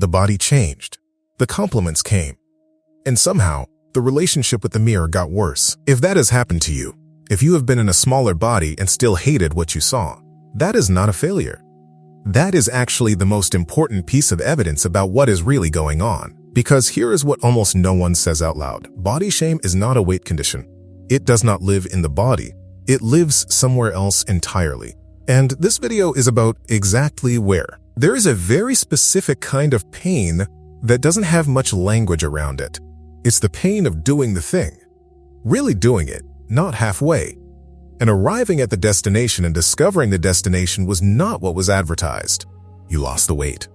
The body changed. The compliments came. And somehow, the relationship with the mirror got worse. If that has happened to you, if you have been in a smaller body and still hated what you saw, that is not a failure. That is actually the most important piece of evidence about what is really going on. Because here is what almost no one says out loud. Body shame is not a weight condition. It does not live in the body. It lives somewhere else entirely. And this video is about exactly where. There is a very specific kind of pain that doesn't have much language around it. It's the pain of doing the thing. Really doing it, not halfway. And arriving at the destination and discovering the destination was not what was advertised. You lost the weight.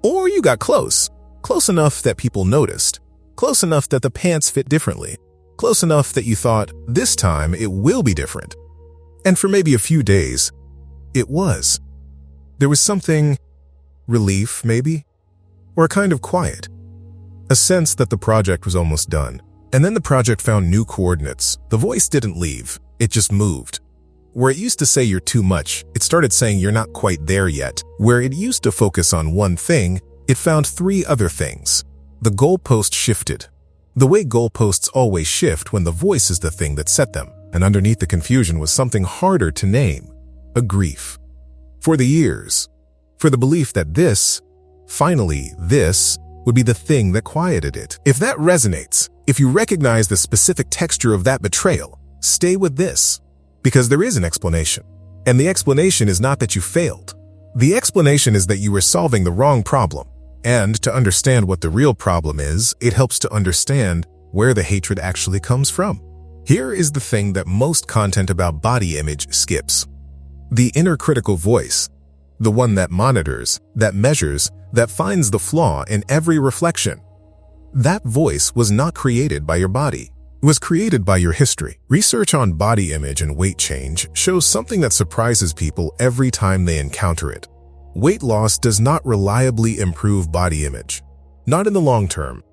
Or you got close. Close enough that people noticed. Close enough that the pants fit differently. Close enough that you thought, this time it will be different. And for maybe a few days, it was. There was something, relief maybe, or a kind of quiet. A sense that the project was almost done. And then the project found new coordinates. The voice didn't leave. It just moved. Where it used to say you're too much, it started saying you're not quite there yet. Where it used to focus on one thing, it found 3 other things. The goalpost shifted. The way goalposts always shift when the voice is the thing that set them. And underneath the confusion was something harder to name. A grief. For the years. For the belief that this, finally this, would be the thing that quieted it. If that resonates, if you recognize the specific texture of that betrayal, stay with this. Because there is an explanation. And the explanation is not that you failed. The explanation is that you were solving the wrong problem. And to understand what the real problem is, it helps to understand where the hatred actually comes from. Here is the thing that most content about body image skips. The inner critical voice. The one that monitors, that measures, that finds the flaw in every reflection. That voice was not created by your body. It was created by your history. Research on body image and weight change shows something that surprises people every time they encounter it. Weight loss does not reliably improve body image. Not in the long term.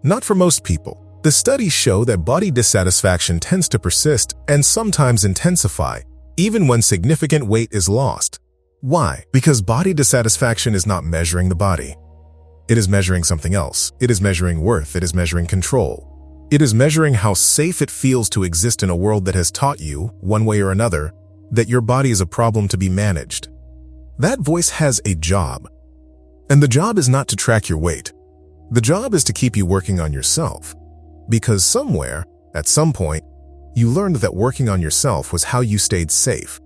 Not for most people. The studies show that body dissatisfaction tends to persist and sometimes intensify, even when significant weight is lost. Why? Because body dissatisfaction is not measuring the body. It is measuring something else. It is measuring worth. It is measuring control. It is measuring how safe it feels to exist in a world that has taught you, one way or another, that your body is a problem to be managed. That voice has a job. And the job is not to track your weight. The job is to keep you working on yourself. Because somewhere, at some point, you learned that working on yourself was how you stayed safe,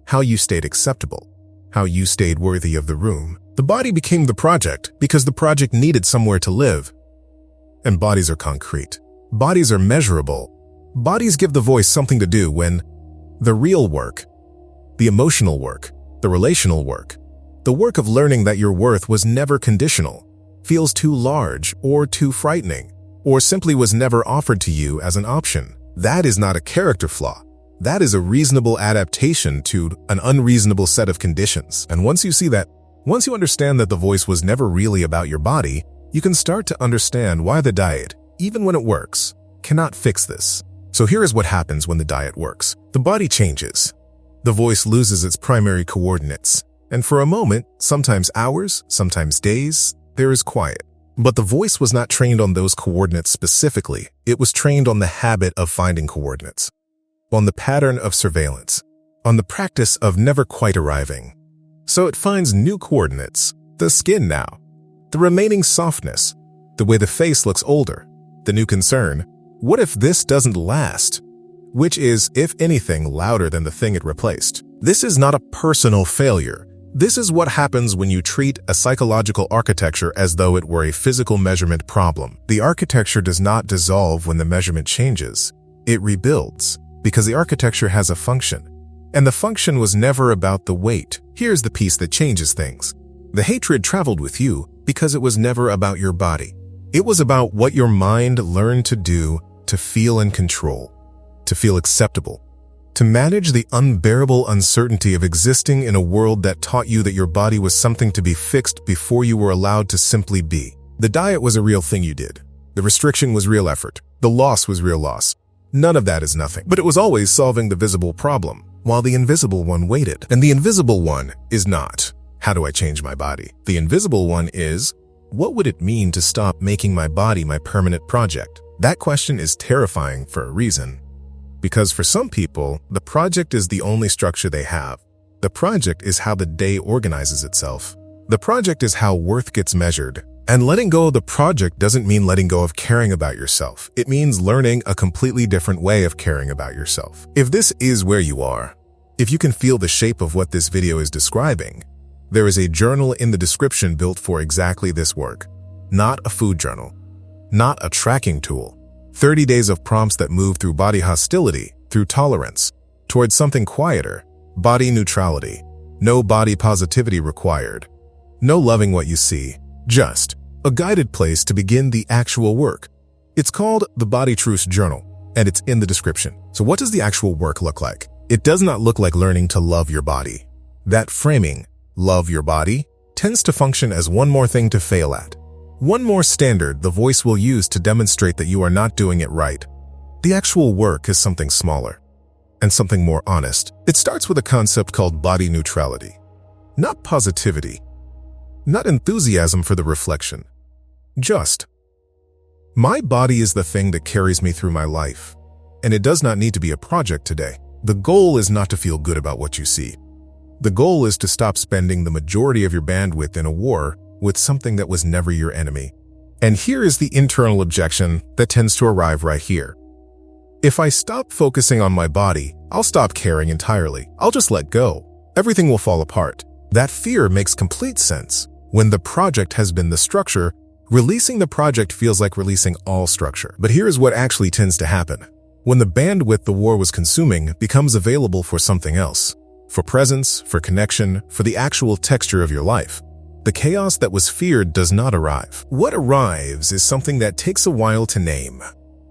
how you stayed acceptable, how you stayed worthy of the room. The body became the project because the project needed somewhere to live. And bodies are concrete. Bodies are measurable. Bodies give the voice something to do when the real work, the emotional work, the relational work, the work of learning that your worth was never conditional, feels too large or too frightening, or simply was never offered to you as an option. That is not a character flaw. That is a reasonable adaptation to an unreasonable set of conditions. And once you see that, once you understand that the voice was never really about your body, you can start to understand why the diet, even when it works, cannot fix this. So here is what happens when the diet works. The body changes. The voice loses its primary coordinates. And for a moment, sometimes hours, sometimes days, there is quiet. But the voice was not trained on those coordinates specifically. It was trained on the habit of finding coordinates, on the pattern of surveillance, on the practice of never quite arriving. So it finds new coordinates, the skin now, the remaining softness, the way the face looks older, the new concern, what if this doesn't last? Which is, if anything, louder than the thing it replaced. This is not a personal failure. This is what happens when you treat a psychological architecture as though it were a physical measurement problem. The architecture does not dissolve when the measurement changes. It rebuilds, because the architecture has a function. And the function was never about the weight. Here's the piece that changes things. The hatred traveled with you because it was never about your body. It was about what your mind learned to do to feel in control, to feel acceptable, to manage the unbearable uncertainty of existing in a world that taught you that your body was something to be fixed before you were allowed to simply be. The diet was a real thing you did. The restriction was real effort. The loss was real loss. None of that is nothing. But it was always solving the visible problem, while the invisible one waited. And the invisible one is not, how do I change my body? The invisible one is, What would it mean to stop making my body my permanent project? That question is terrifying for a reason. Because for some people, the project is the only structure they have. The project is how the day organizes itself. The project is how worth gets measured. And letting go of the project doesn't mean letting go of caring about yourself. It means learning a completely different way of caring about yourself. If this is where you are, if you can feel the shape of what this video is describing, there is a journal in the description built for exactly this work. Not a food journal. Not a tracking tool. 30 days of prompts that move through body hostility, through tolerance, towards something quieter, body neutrality. No body positivity required. No loving what you see. Just a guided place to begin the actual work. It's called the Body Truce Journal, and it's in the description. So what does the actual work look like? It does not look like learning to love your body. That framing, love your body, tends to function as one more thing to fail at. One more standard the voice will use to demonstrate that you are not doing it right. The actual work is something smaller and something more honest. It starts with a concept called body neutrality. Not positivity. Not enthusiasm for the reflection. Just, my body is the thing that carries me through my life, and it does not need to be a project today. The goal is not to feel good about what you see. The goal is to stop spending the majority of your bandwidth in a war with something that was never your enemy. And here is the internal objection that tends to arrive right here. If I stop focusing on my body, I'll stop caring entirely. I'll just let go. Everything will fall apart. That fear makes complete sense. When the project has been the structure, releasing the project feels like releasing all structure. But here is what actually tends to happen. When the bandwidth the war was consuming becomes available for something else, for presence, for connection, for the actual texture of your life, the chaos that was feared does not arrive. What arrives is something that takes a while to name.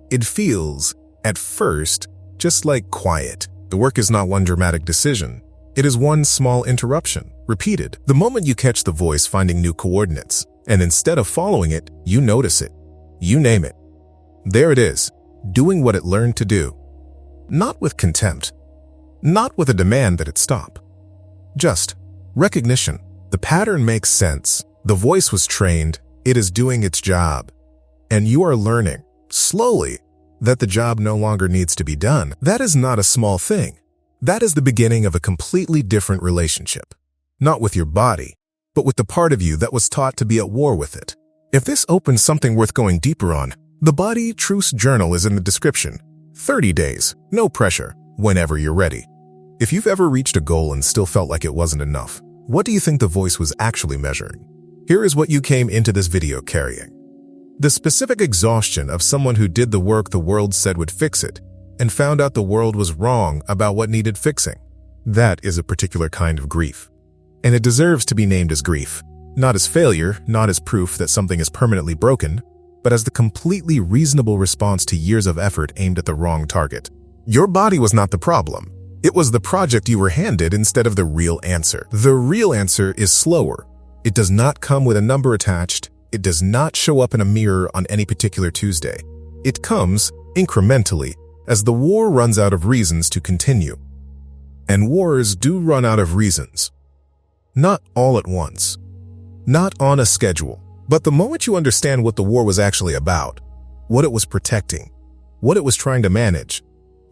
It feels, at first, just like quiet. The work is not one dramatic decision. It is one small interruption, repeated. The moment you catch the voice finding new coordinates, and instead of following it, you notice it. You name it. There it is, doing what it learned to do. Not with contempt. Not with a demand that it stop. Just recognition. The pattern makes sense. The voice was trained. It is doing its job. And you are learning, slowly, that the job no longer needs to be done. That is not a small thing. That is the beginning of a completely different relationship. Not with your body, but with the part of you that was taught to be at war with it. If this opens something worth going deeper on, the Body Truce Journal is in the description. 30 days, no pressure, whenever you're ready. If you've ever reached a goal and still felt like it wasn't enough, what do you think the voice was actually measuring? Here is what you came into this video carrying. The specific exhaustion of someone who did the work the world said would fix it, and found out the world was wrong about what needed fixing. That is a particular kind of grief. And it deserves to be named as grief. Not as failure, not as proof that something is permanently broken, but as the completely reasonable response to years of effort aimed at the wrong target. Your body was not the problem. It was the project you were handed instead of the real answer. The real answer is slower. It does not come with a number attached. It does not show up in a mirror on any particular Tuesday. It comes incrementally as the war runs out of reasons to continue. And wars do run out of reasons. Not all at once. Not on a schedule. But the moment you understand what the war was actually about, what it was protecting, what it was trying to manage,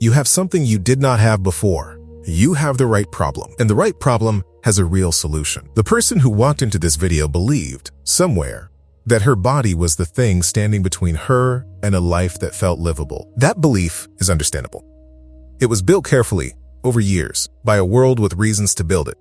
you have something you did not have before. You have the right problem, and the right problem has a real solution. The person who walked into this video believed, somewhere, that her body was the thing standing between her and a life that felt livable. That belief is understandable. It was built carefully, over years, by a world with reasons to build it.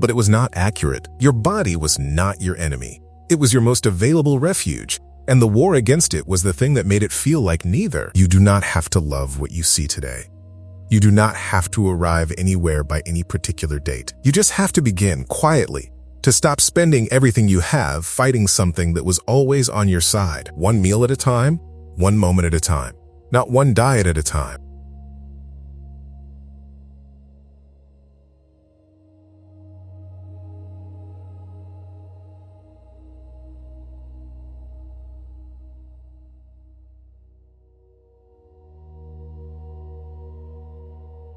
But it was not accurate. Your body was not your enemy. It was your most available refuge, and the war against it was the thing that made it feel like neither. You do not have to love what you see today. You do not have to arrive anywhere by any particular date. You just have to begin quietly to stop spending everything you have fighting something that was always on your side. One meal at a time, one moment at a time, not one diet at a time.